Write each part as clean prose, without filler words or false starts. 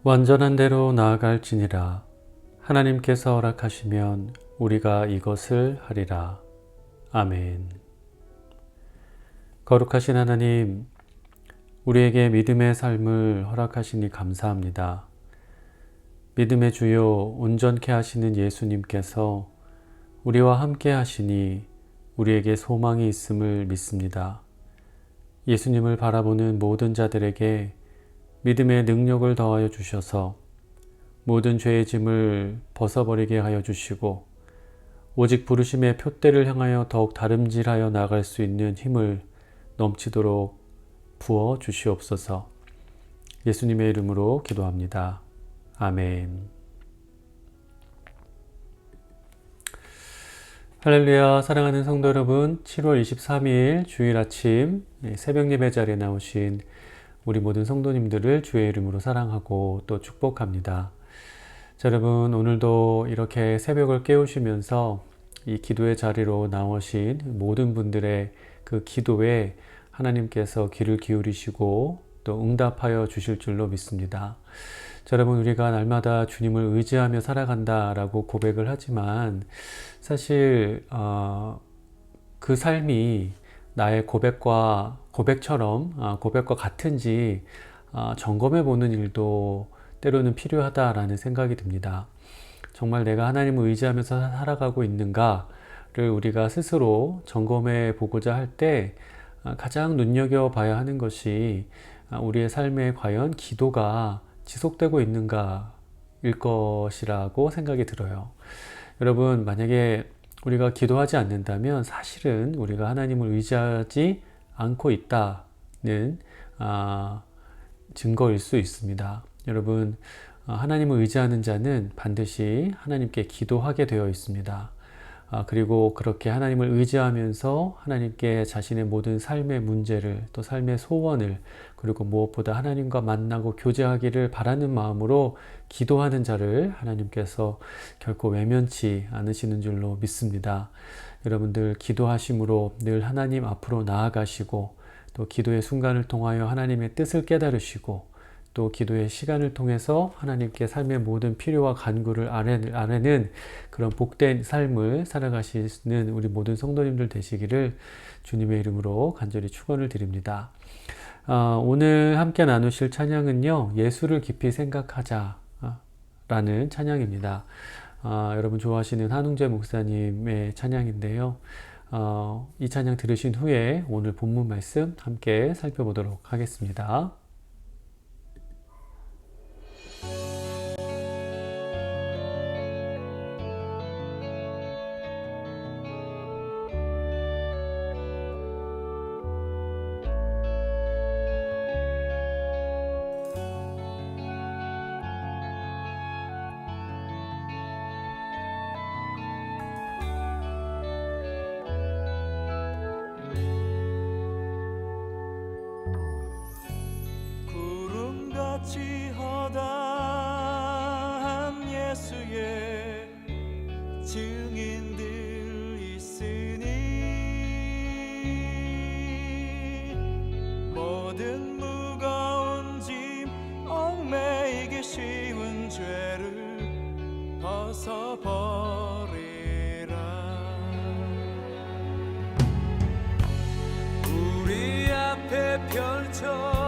완전한 대로 나아갈지니라. 하나님께서 허락하시면 우리가 이것을 하리라. 아멘. 거룩하신 하나님, 우리에게 믿음의 삶을 허락하시니 감사합니다. 믿음의 주요 온전케 하시는 예수님께서 우리와 함께 하시니 우리에게 소망이 있음을 믿습니다. 예수님을 바라보는 모든 자들에게 믿음의 능력을 더하여 주셔서 모든 죄의 짐을 벗어버리게 하여 주시고 오직 부르심의 푯대를 향하여 더욱 다름질하여 나갈 수 있는 힘을 넘치도록 부어 주시옵소서. 예수님의 이름으로 기도합니다. 아멘. 할렐루야. 사랑하는 성도 여러분, 7월 23일 주일 아침 새벽 예배 자리에 나오신 우리 모든 성도님들을 주의 이름으로 사랑하고 또 축복합니다. 자, 여러분, 오늘도 이렇게 새벽을 깨우시면서 이 기도의 자리로 나오신 모든 분들의 그 기도에 하나님께서 귀를 기울이시고 또 응답하여 주실 줄로 믿습니다. 자, 여러분, 우리가 날마다 주님을 의지하며 살아간다라고 고백을 하지만 사실 그 삶이 나의 고백과 같은지 점검해 보는 일도 때로는 필요하다라는 생각이 듭니다. 정말 내가 하나님을 의지하면서 살아가고 있는가를 우리가 스스로 점검해 보고자 할 때 가장 눈여겨봐야 하는 것이 우리의 삶에 과연 기도가 지속되고 있는가일 것이라고 생각이 들어요. 여러분, 만약에 우리가 기도하지 않는다면 사실은 우리가 하나님을 의지하지 않고 있다는 증거일 수 있습니다. 여러분, 하나님을 의지하는 자는 반드시 하나님께 기도하게 되어 있습니다. 그리고 그렇게 하나님을 의지하면서 하나님께 자신의 모든 삶의 문제를 또 삶의 소원을 그리고 무엇보다 하나님과 만나고 교제하기를 바라는 마음으로 기도하는 자를 하나님께서 결코 외면치 않으시는 줄로 믿습니다. 여러분들 기도하심으로 늘 하나님 앞으로 나아가시고 또 기도의 순간을 통하여 하나님의 뜻을 깨달으시고 또 기도의 시간을 통해서 하나님께 삶의 모든 필요와 간구를 아뢰는 그런 복된 삶을 살아가시는 우리 모든 성도님들 되시기를 주님의 이름으로 간절히 축원을 드립니다. 오늘 함께 나누실 찬양은요, 예수를 깊이 생각하자 라는 찬양입니다. 여러분 좋아하시는 한웅재 목사님의 찬양인데요. 이 찬양 들으신 후에 오늘 본문 말씀 함께 살펴보도록 하겠습니다. 구름같이 허다한 예수의 증인들 있으니 모든 무거운 짐 얽매이기 쉬운 죄를 벗어버리라. 우리 앞에 펼쳐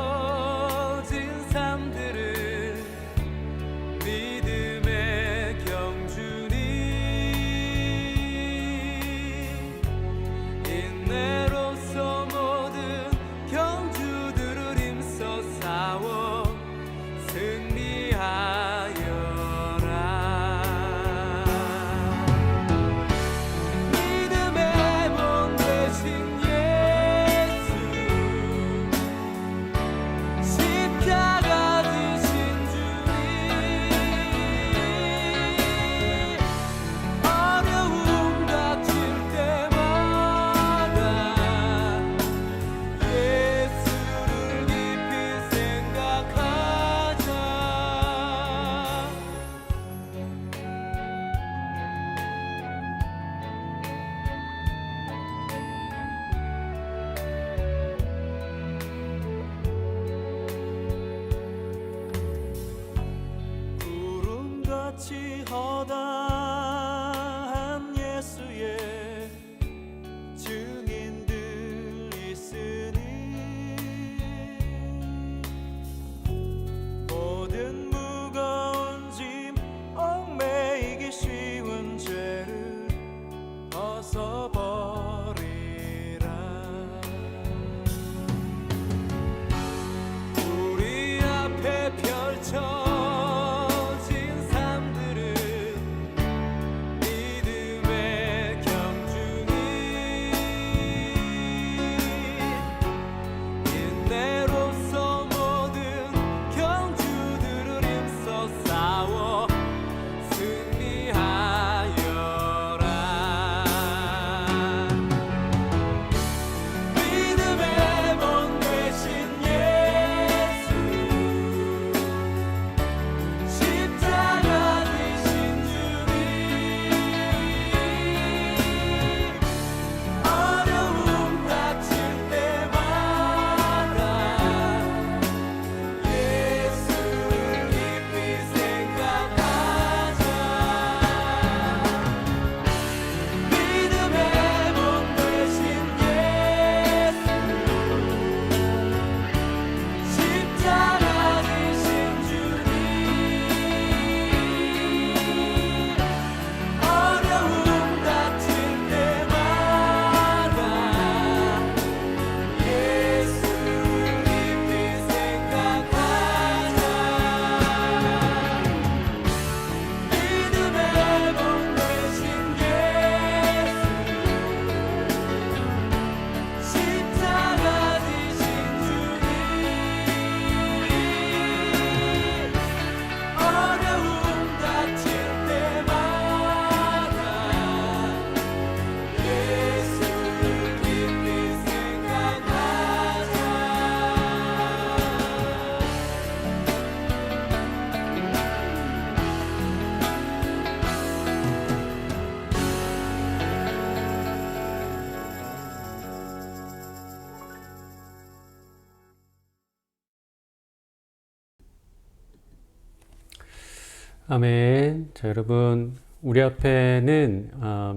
아멘. 자, 여러분, 우리 앞에는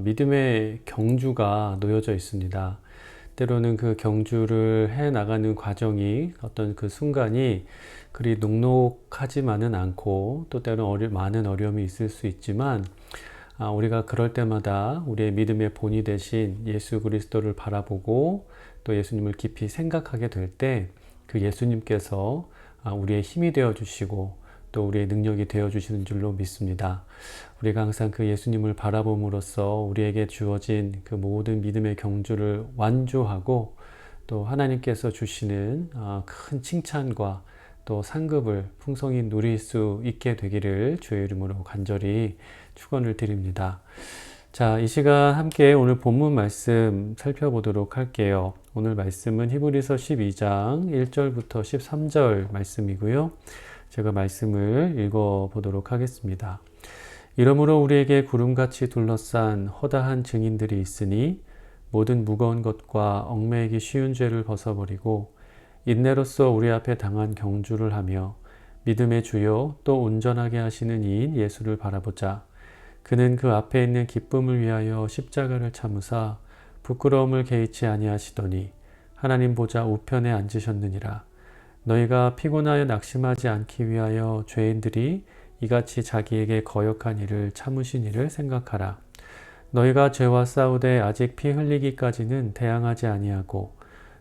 믿음의 경주가 놓여져 있습니다. 때로는 그 경주를 해 나가는 과정이 어떤 그 순간이 그리 녹록하지만은 않고 또 때로는 많은 어려움이 있을 수 있지만 우리가 그럴 때마다 우리의 믿음의 본이 되신 예수 그리스도를 바라보고 또 예수님을 깊이 생각하게 될 때 그 예수님께서 우리의 힘이 되어 주시고 또 우리의 능력이 되어 주시는 줄로 믿습니다. 우리가 항상 그 예수님을 바라봄으로써 우리에게 주어진 그 모든 믿음의 경주를 완주하고 또 하나님께서 주시는 큰 칭찬과 또 상급을 풍성히 누릴 수 있게 되기를 주의 이름으로 간절히 축원을 드립니다. 자, 이 시간 함께 오늘 본문 말씀 살펴보도록 할게요. 오늘 말씀은 히브리서 12장 1절부터 13절 말씀이고요. 제가 말씀을 읽어보도록 하겠습니다. 이러므로 우리에게 구름같이 둘러싼 허다한 증인들이 있으니 모든 무거운 것과 얽매이기 쉬운 죄를 벗어버리고 인내로써 우리 앞에 당한 경주를 하며 믿음의 주요 또 온전하게 하시는 이인 예수를 바라보자. 그는 그 앞에 있는 기쁨을 위하여 십자가를 참으사 부끄러움을 개의치 아니하시더니 하나님 보좌 우편에 앉으셨느니라. 너희가 피곤하여 낙심하지 않기 위하여 죄인들이 이같이 자기에게 거역한 일을 참으신 일을 생각하라. 너희가 죄와 싸우되 아직 피 흘리기까지는 대항하지 아니하고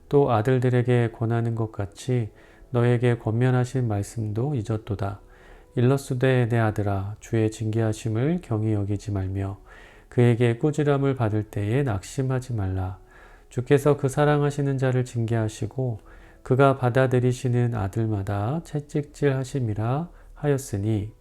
또 아들들에게 권하는 것 같이 너에게 권면하신 말씀도 잊었도다. 일러스되 내 아들아 주의 징계하심을 경히 여기지 말며 그에게 꾸지람을 받을 때에 낙심하지 말라. 주께서 그 사랑하시는 자를 징계하시고 그가 받아들이시는 아들마다 채찍질 하심이라 하였으니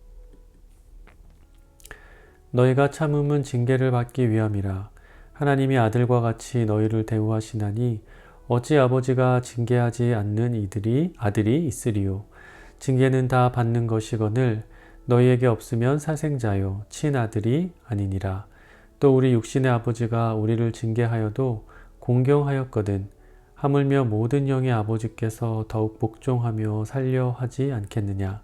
너희가 참음은 징계를 받기 위함이라. 하나님이 아들과 같이 너희를 대우하시나니 어찌 아버지가 징계하지 않는 아들이 있으리요. 징계는 다 받는 것이거늘 너희에게 없으면 사생자요 친아들이 아니니라. 또 우리 육신의 아버지가 우리를 징계하여도 공경하였거든 하물며 모든 영의 아버지께서 더욱 복종하며 살려 하지 않겠느냐.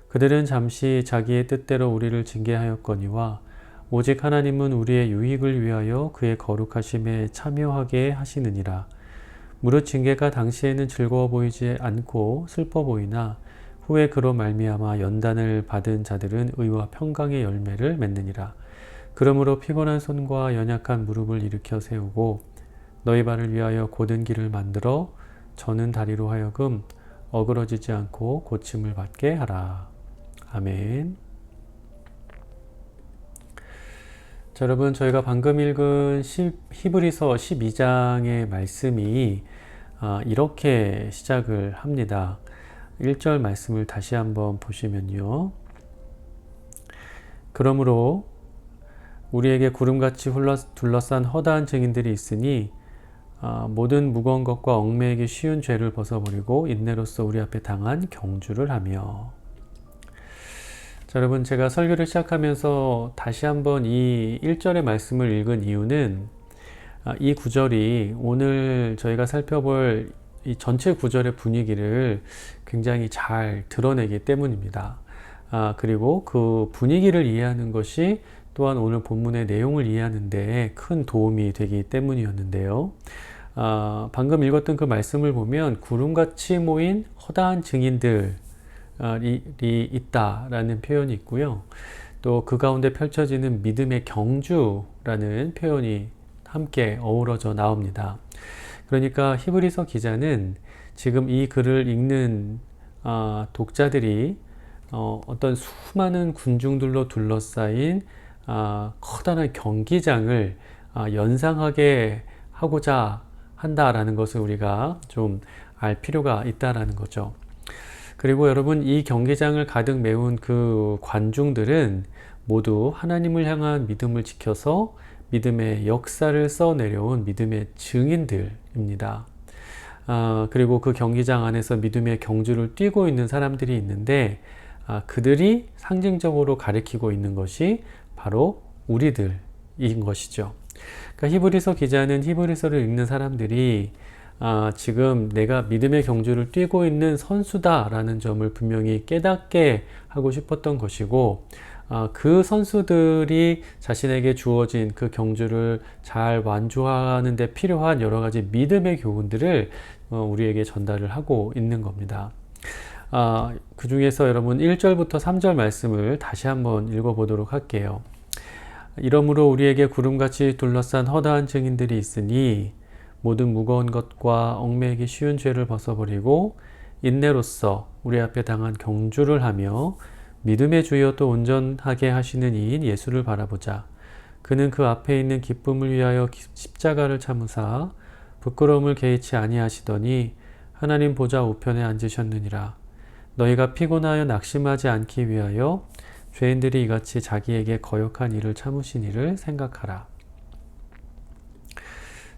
그들은 잠시 자기의 뜻대로 우리를 징계하였거니와 오직 하나님은 우리의 유익을 위하여 그의 거룩하심에 참여하게 하시느니라. 무릇 징계가 당시에는 즐거워 보이지 않고 슬퍼 보이나 후에 그로 말미암아 연단을 받은 자들은 의와 평강의 열매를 맺느니라. 그러므로 피곤한 손과 연약한 무릎을 일으켜 세우고 너희 발을 위하여 곧은 길을 만들어 저는 다리로 하여금 어그러지지 않고 고침을 받게 하라. 아멘. 자, 여러분, 저희가 방금 읽은 히브리서 12장의 말씀이 이렇게 시작을 합니다. 1절 말씀을 다시 한번 보시면요. 그러므로 우리에게 구름같이 둘러싼 허다한 증인들이 있으니 모든 무거운 것과 얽매이기 쉬운 죄를 벗어버리고 인내로써 우리 앞에 당한 경주를 하며. 자, 여러분, 제가 설교를 시작하면서 다시 한번 이 1절의 말씀을 읽은 이유는 이 구절이 오늘 저희가 살펴볼 이 전체 구절의 분위기를 굉장히 잘 드러내기 때문입니다. 그리고 그 분위기를 이해하는 것이 또한 오늘 본문의 내용을 이해하는 데 큰 도움이 되기 때문이었는데요. 방금 읽었던 그 말씀을 보면 구름같이 모인 허다한 증인들이 있다라는 표현이 있고요. 또 그 가운데 펼쳐지는 믿음의 경주라는 표현이 함께 어우러져 나옵니다. 그러니까 히브리서 기자는 지금 이 글을 읽는 독자들이 어떤 수많은 군중들로 둘러싸인 커다란 경기장을 연상하게 하고자 한다라는 것을 우리가 좀 알 필요가 있다라는 거죠. 그리고 여러분, 이 경기장을 가득 메운 그 관중들은 모두 하나님을 향한 믿음을 지켜서 믿음의 역사를 써내려온 믿음의 증인들입니다. 그리고 그 경기장 안에서 믿음의 경주를 뛰고 있는 사람들이 있는데 그들이 상징적으로 가리키고 있는 것이 바로 우리들인 것이죠. 그러니까 히브리서 기자는 히브리서를 읽는 사람들이 지금 내가 믿음의 경주를 뛰고 있는 선수다라는 점을 분명히 깨닫게 하고 싶었던 것이고 그 선수들이 자신에게 주어진 그 경주를 잘 완주하는 데 필요한 여러 가지 믿음의 교훈들을 우리에게 전달을 하고 있는 겁니다. 그 중에서 여러분 1절부터 3절 말씀을 다시 한번 읽어보도록 할게요. 이러므로 우리에게 구름같이 둘러싼 허다한 증인들이 있으니 모든 무거운 것과 얽매이기 쉬운 죄를 벗어버리고 인내로써 우리 앞에 당한 경주를 하며 믿음의 주여 또 온전하게 하시는 이인 예수를 바라보자. 그는 그 앞에 있는 기쁨을 위하여 십자가를 참으사 부끄러움을 개의치 아니하시더니 하나님 보좌 우편에 앉으셨느니라. 너희가 피곤하여 낙심하지 않기 위하여 죄인들이 이같이 자기에게 거역한 일을 참으신 일을 생각하라.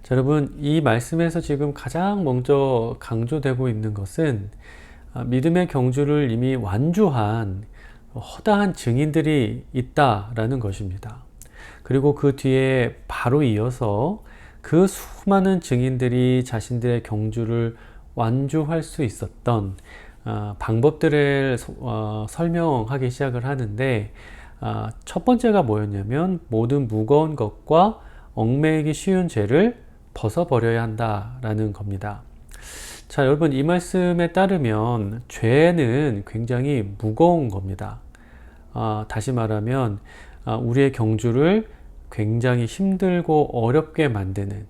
자, 여러분, 이 말씀에서 지금 가장 먼저 강조되고 있는 것은 믿음의 경주를 이미 완주한 허다한 증인들이 있다라는 것입니다. 그리고 그 뒤에 바로 이어서 그 수많은 증인들이 자신들의 경주를 완주할 수 있었던 방법들을 설명하기 시작을 하는데, 첫 번째가 뭐였냐면 모든 무거운 것과 얽매이기 쉬운 죄를 벗어버려야 한다라는 겁니다. 자, 여러분, 이 말씀에 따르면 죄는 굉장히 무거운 겁니다. 다시 말하면 우리의 경주를 굉장히 힘들고 어렵게 만드는,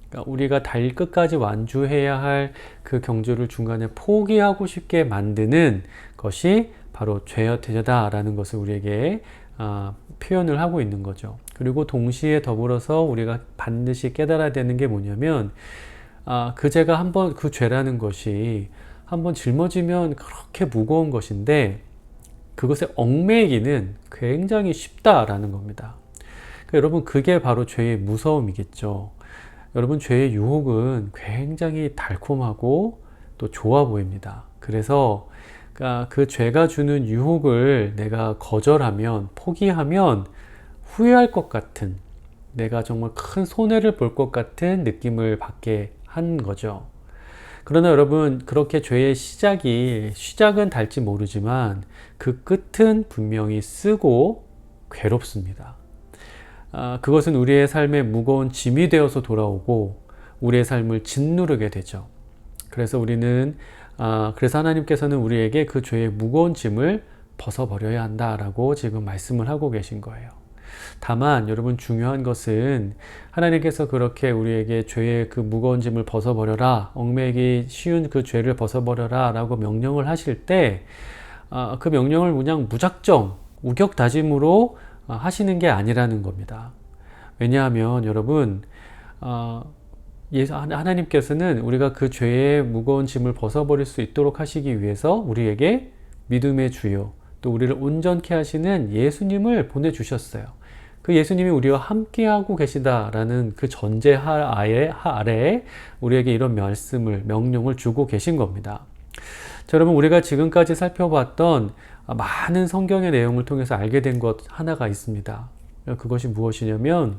그러니까 우리가 달 끝까지 완주해야 할 그 경주를 중간에 포기하고 싶게 만드는 것이 바로 죄다라는 것을 우리에게 표현을 하고 있는 거죠. 그리고 동시에 더불어서 우리가 반드시 깨달아야 되는 게 뭐냐면 그 죄가 한번, 그 죄라는 것이 한번 짊어지면 그렇게 무거운 것인데 그것에 얽매이기는 굉장히 쉽다라는 겁니다. 그러니까 여러분, 그게 바로 죄의 무서움이겠죠. 여러분, 죄의 유혹은 굉장히 달콤하고 또 좋아 보입니다. 그래서 그 죄가 주는 유혹을 내가 거절하면, 포기하면 후회할 것 같은, 내가 정말 큰 손해를 볼 것 같은 느낌을 받게 한 거죠. 그러나 여러분, 그렇게 죄의 시작은 달지 모르지만 그 끝은 분명히 쓰고 괴롭습니다. 그것은 우리의 삶에 무거운 짐이 되어서 돌아오고 우리의 삶을 짓누르게 되죠. 그래서 그래서 하나님께서는 우리에게 그 죄의 무거운 짐을 벗어버려야 한다라고 지금 말씀을 하고 계신 거예요. 다만 여러분, 중요한 것은 하나님께서 그렇게 우리에게 죄의 그 무거운 짐을 벗어버려라, 얽매이기 쉬운 그 죄를 벗어버려라 라고 명령을 하실 때 그 명령을 그냥 무작정 우격다짐으로 하시는 게 아니라는 겁니다. 왜냐하면 여러분, 하나님께서는 우리가 그 죄의 무거운 짐을 벗어버릴 수 있도록 하시기 위해서 우리에게 믿음의 주요, 또 우리를 온전케 하시는 예수님을 보내주셨어요. 그 예수님이 우리와 함께하고 계시다라는 그 전제 아래에 우리에게 이런 명령을 주고 계신 겁니다. 자, 여러분, 우리가 지금까지 살펴봤던 많은 성경의 내용을 통해서 알게 된 것 하나가 있습니다. 그것이 무엇이냐면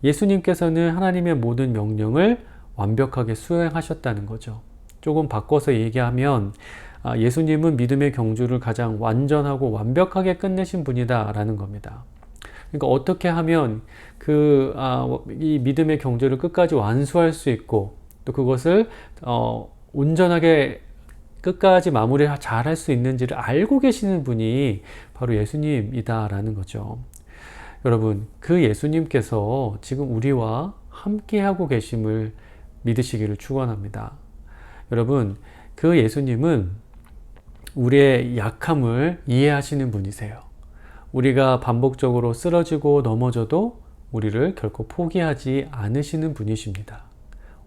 예수님께서는 하나님의 모든 명령을 완벽하게 수행하셨다는 거죠. 조금 바꿔서 얘기하면 예수님은 믿음의 경주를 가장 완전하고 완벽하게 끝내신 분이다라는 겁니다. 그러니까 어떻게 하면 이 믿음의 경주를 끝까지 완수할 수 있고 또 그것을 온전하게 끝까지 마무리 잘 할 수 있는지를 알고 계시는 분이 바로 예수님이다라는 거죠. 여러분, 그 예수님께서 지금 우리와 함께하고 계심을 믿으시기를 축원합니다. 여러분, 그 예수님은 우리의 약함을 이해하시는 분이세요. 우리가 반복적으로 쓰러지고 넘어져도 우리를 결코 포기하지 않으시는 분이십니다.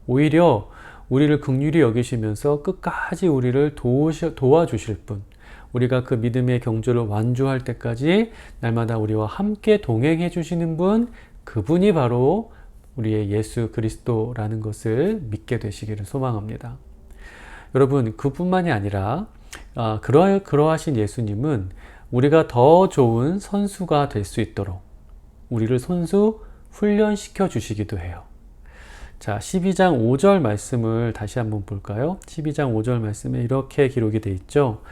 오히려 우리를 긍휼히 여기시면서 끝까지 우리를 도와주실 분, 우리가 그 믿음의 경주를 완주할 때까지 날마다 우리와 함께 동행해 주시는 분, 그분이 바로 우리의 예수 그리스도라는 것을 믿게 되시기를 소망합니다. 여러분, 그뿐만이 아니라 그러하신 예수님은 우리가 더 좋은 선수가 될 수 있도록 우리를 손수 훈련시켜 주시기도 해요. 자, 12장 5절 말씀을 다시 한번 볼까요? 12장 5절 말씀에 이렇게 기록이 되어 있죠.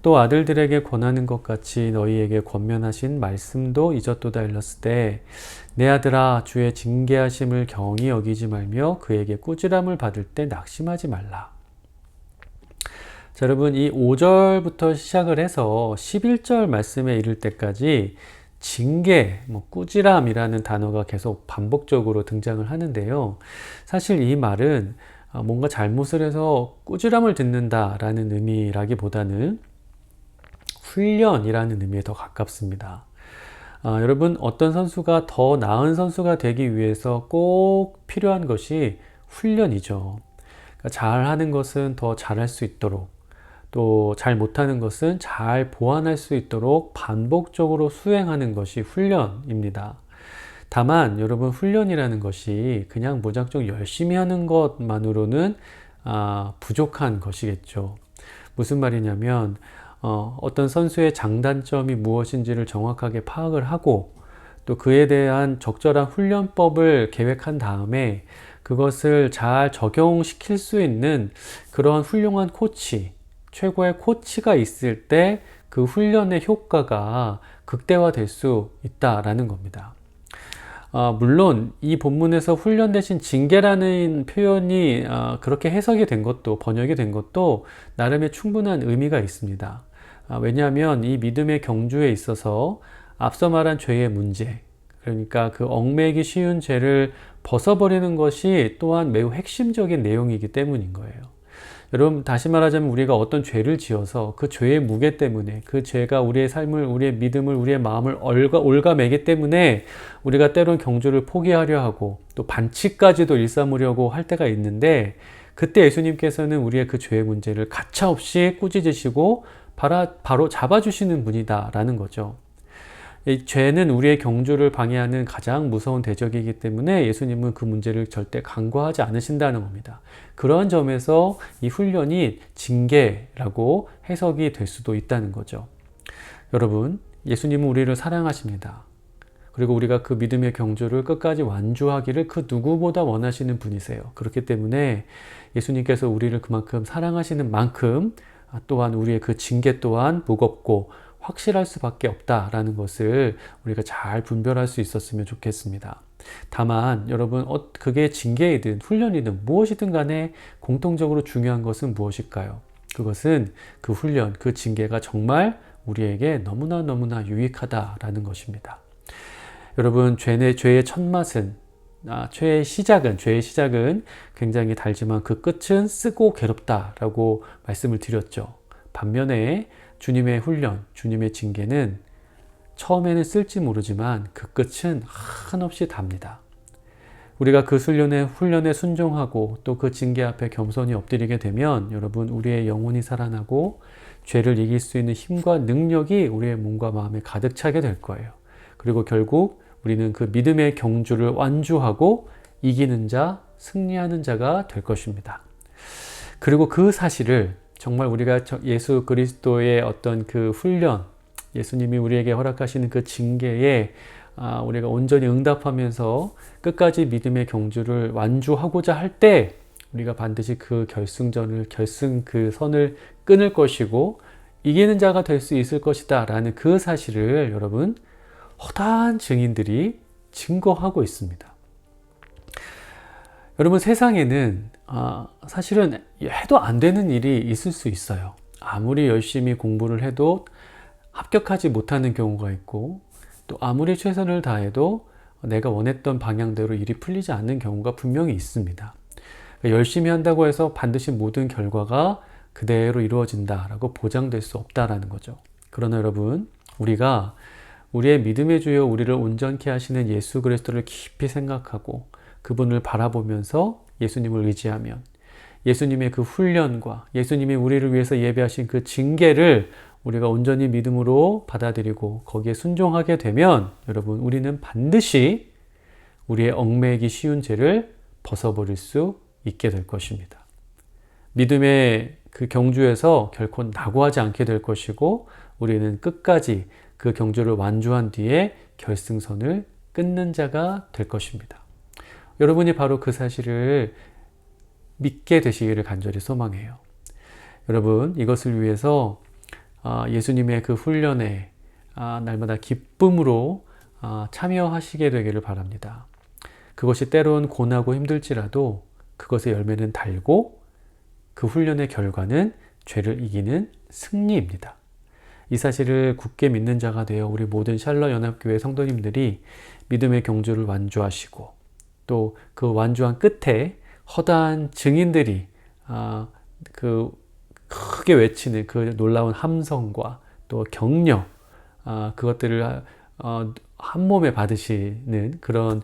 또 아들들에게 권하는 것 같이 너희에게 권면하신 말씀도 잊었도다 일렀을 때 내 아들아 주의 징계하심을 경히 여기지 말며 그에게 꾸지람을 받을 때 낙심하지 말라. 자, 여러분 이 5절부터 시작을 해서 11절 말씀에 이를 때까지 징계, 꾸지람이라는 단어가 계속 반복적으로 등장을 하는데요. 사실 이 말은 뭔가 잘못을 해서 꾸지람을 듣는다라는 의미라기보다는 훈련이라는 의미에 더 가깝습니다. 여러분 어떤 선수가 더 나은 선수가 되기 위해서 꼭 필요한 것이 훈련이죠. 그러니까 잘하는 것은 더 잘할 수 있도록 또 잘 못하는 것은 잘 보완할 수 있도록 반복적으로 수행하는 것이 훈련입니다. 다만 여러분 훈련이라는 것이 그냥 무작정 열심히 하는 것만으로는 부족한 것이겠죠. 무슨 말이냐면 어떤 선수의 장단점이 무엇인지를 정확하게 파악을 하고 또 그에 대한 적절한 훈련법을 계획한 다음에 그것을 잘 적용시킬 수 있는 그런 훌륭한 코치, 최고의 코치가 있을 때 그 훈련의 효과가 극대화될 수 있다라는 겁니다. 물론 이 본문에서 훈련 대신 징계라는 표현이 그렇게 해석이 된 것도 번역이 된 것도 나름의 충분한 의미가 있습니다. 왜냐하면 이 믿음의 경주에 있어서 앞서 말한 죄의 문제, 그러니까 그 얽매이기 쉬운 죄를 벗어버리는 것이 또한 매우 핵심적인 내용이기 때문인 거예요. 여러분 다시 말하자면 우리가 어떤 죄를 지어서 그 죄의 무게 때문에 그 죄가 우리의 삶을, 우리의 믿음을, 우리의 마음을 올가매기 때문에 우리가 때론 경주를 포기하려 하고 또 반치까지도 일삼으려고 할 때가 있는데 그때 예수님께서는 우리의 그 죄의 문제를 가차없이 꾸짖으시고 바로 잡아주시는 분이다라는 거죠. 이 죄는 우리의 경주를 방해하는 가장 무서운 대적이기 때문에 예수님은 그 문제를 절대 간과하지 않으신다는 겁니다. 그러한 점에서 이 훈련이 징계라고 해석이 될 수도 있다는 거죠. 여러분, 예수님은 우리를 사랑하십니다. 그리고 우리가 그 믿음의 경주를 끝까지 완주하기를 그 누구보다 원하시는 분이세요. 그렇기 때문에 예수님께서 우리를 그만큼 사랑하시는 만큼 또한 우리의 그 징계 또한 무겁고 확실할 수밖에 없다라는 것을 우리가 잘 분별할 수 있었으면 좋겠습니다. 다만 여러분 그게 징계이든 훈련이든 무엇이든 간에 공통적으로 중요한 것은 무엇일까요? 그것은 그 훈련, 그 징계가 정말 우리에게 너무나 유익하다라는 것입니다. 여러분 죄의 첫맛은 죄의 시작은 굉장히 달지만 그 끝은 쓰고 괴롭다라고 말씀을 드렸죠. 반면에 주님의 훈련, 주님의 징계는 처음에는 쓸지 모르지만 그 끝은 한없이 답니다. 우리가 그 훈련에 순종하고 또 그 징계 앞에 겸손히 엎드리게 되면 여러분 우리의 영혼이 살아나고 죄를 이길 수 있는 힘과 능력이 우리의 몸과 마음에 가득 차게 될 거예요. 그리고 결국 우리는 그 믿음의 경주를 완주하고 이기는 자, 승리하는 자가 될 것입니다. 그리고 그 사실을 정말 우리가 예수 그리스도의 어떤 그 훈련, 예수님이 우리에게 허락하시는 그 징계에 우리가 온전히 응답하면서 끝까지 믿음의 경주를 완주하고자 할 때 우리가 반드시 그 결승 그 선을 끊을 것이고 이기는 자가 될 수 있을 것이다 라는 그 사실을 여러분 허다한 증인들이 증거하고 있습니다. 여러분 세상에는 사실은 해도 안 되는 일이 있을 수 있어요. 아무리 열심히 공부를 해도 합격하지 못하는 경우가 있고 또 아무리 최선을 다해도 내가 원했던 방향대로 일이 풀리지 않는 경우가 분명히 있습니다. 열심히 한다고 해서 반드시 모든 결과가 그대로 이루어진다라고 보장될 수 없다라는 거죠. 그러나 여러분 우리가 우리의 믿음의 주여 우리를 온전케 하시는 예수 그리스도를 깊이 생각하고 그분을 바라보면서 예수님을 의지하면 예수님의 그 훈련과 예수님이 우리를 위해서 예배하신 그 징계를 우리가 온전히 믿음으로 받아들이고 거기에 순종하게 되면 여러분 우리는 반드시 우리의 얽매이기 쉬운 죄를 벗어버릴 수 있게 될 것입니다. 믿음의 그 경주에서 결코 낙오하지 않게 될 것이고 우리는 끝까지 그 경주를 완주한 뒤에 결승선을 끊는 자가 될 것입니다. 여러분이 바로 그 사실을 믿게 되시기를 간절히 소망해요. 여러분 이것을 위해서 예수님의 그 훈련에 날마다 기쁨으로 참여하시게 되기를 바랍니다. 그것이 때론 고나고 힘들지라도 그것의 열매는 달고 그 훈련의 결과는 죄를 이기는 승리입니다. 이 사실을 굳게 믿는 자가 되어 우리 모든 샬럿 연합교회 성도님들이 믿음의 경주를 완주하시고 또 그 완주한 끝에 허다한 증인들이 그 크게 외치는 그 놀라운 함성과 또 격려 그것들을 한 몸에 받으시는 그런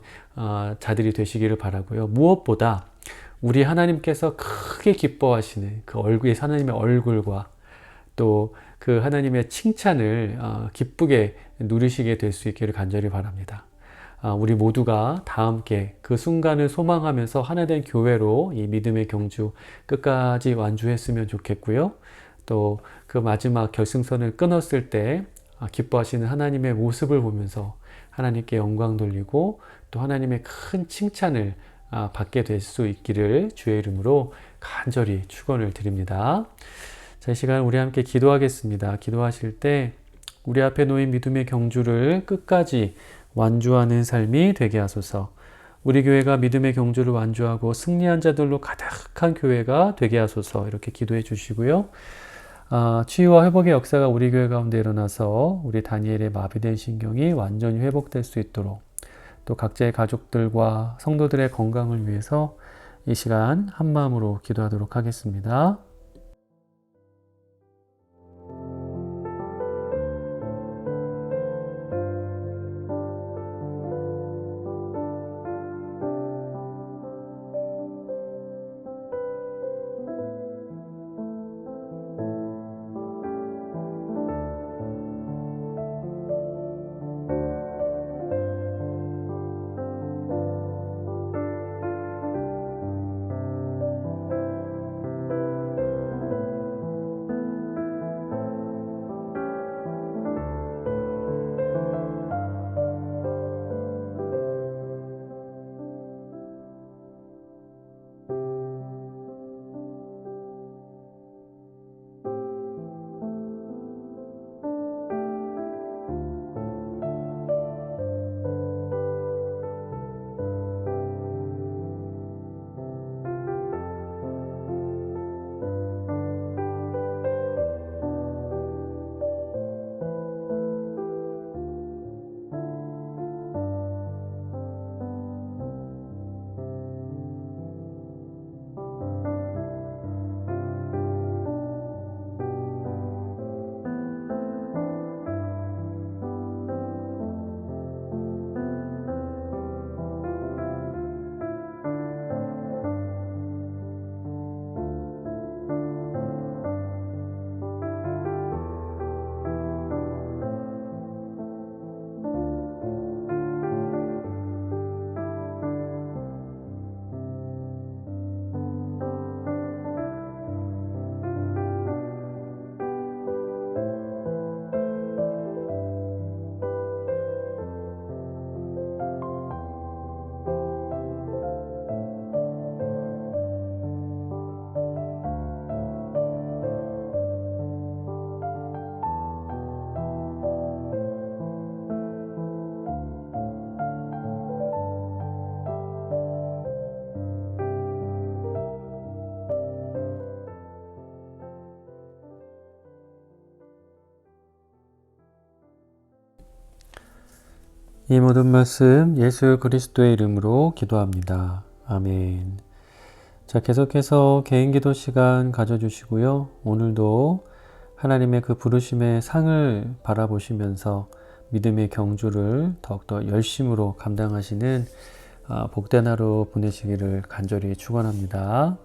자들이 되시기를 바라고요. 무엇보다 우리 하나님께서 크게 기뻐하시는 그 얼굴, 하나님의 얼굴과 또 그 하나님의 칭찬을 기쁘게 누리시게 될 수 있기를 간절히 바랍니다. 우리 모두가 다 함께 그 순간을 소망하면서 하나된 교회로 이 믿음의 경주 끝까지 완주했으면 좋겠고요. 또 그 마지막 결승선을 끊었을 때 기뻐하시는 하나님의 모습을 보면서 하나님께 영광 돌리고 또 하나님의 큰 칭찬을 받게 될 수 있기를 주의 이름으로 간절히 축원을 드립니다. 자, 이 시간 우리 함께 기도하겠습니다. 기도하실 때 우리 앞에 놓인 믿음의 경주를 끝까지 완주하는 삶이 되게 하소서. 우리 교회가 믿음의 경주를 완주하고 승리한 자들로 가득한 교회가 되게 하소서. 이렇게 기도해 주시고요. 치유와 회복의 역사가 우리 교회 가운데 일어나서 우리 다니엘의 마비된 신경이 완전히 회복될 수 있도록 또 각자의 가족들과 성도들의 건강을 위해서 이 시간 한 마음으로 기도하도록 하겠습니다. 이 모든 말씀 예수 그리스도의 이름으로 기도합니다. 아멘. 자, 계속해서 개인 기도 시간 가져주시고요. 오늘도 하나님의 그 부르심의 상을 바라보시면서 믿음의 경주를 더욱더 열심으로 감당하시는 복된 하루 보내시기를 간절히 축원합니다.